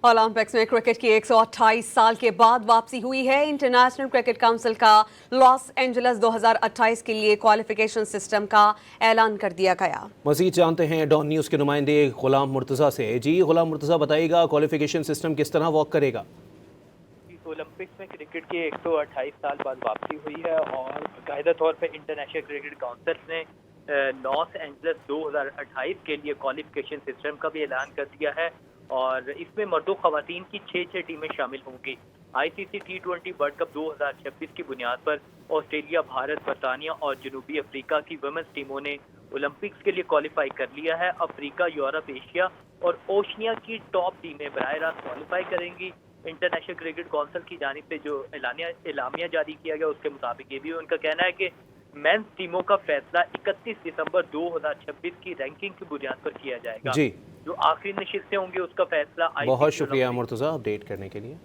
Olympics में cricket की 128 साल के बाद वापसी हुई है। इंटरनेशनल क्रिकेट काउंसिल का लॉस एंजल्स 2028 के लिए क्वालिफिकेशन सिस्टम का ऐलान कर दिया गया। मजीद जानते हैं डॉन न्यूज़ के नुमाइंदे गुलाम मुर्तज़ा से। जी गुलाम मुर्तज़ा, बताइएगा क्वालिफिकेशन सिस्टम किस तरह वर्क करेगा? ओलंपिक्स में क्रिकेट के 128 साल बाद वापसी हुई है और बाकायदा तौर पर इंटरनेशनल क्रिकेट काउंसिल ने लॉस एंजल्स 2028 के लिए क्वालिफिकेशन सिस्टम का भी ऐलान कर दिया है और इसमें मर्दों ख़वातीन की 6 टीमें शामिल होंगी। आईसीसी T20 वर्ल्ड कप 2026 की बुनियाद पर ऑस्ट्रेलिया, भारत, बरतानिया और जनूबी अफ्रीका की वुमेन्स टीमों ने ओलंपिक्स के लिए क्वालिफाई कर लिया है। अफ्रीका, यूरोप, एशिया और ओशिनिया की टॉप टीमें बराह रास्त क्वालिफाई करेंगी। इंटरनेशनल क्रिकेट काउंसिल की जानिब से जो एलामिया जारी किया गया उसके मुताबिक ये भी उनका कहना है कि मेंस टीमों का फैसला 31 दिसंबर 2026 की रैंकिंग की बुनियाद पर किया जाएगा। जी, जो आखिरी नशिस्तें होंगी उसका फैसला बहुत शुक्रिया मुर्तज़ा अपडेट करने के लिए।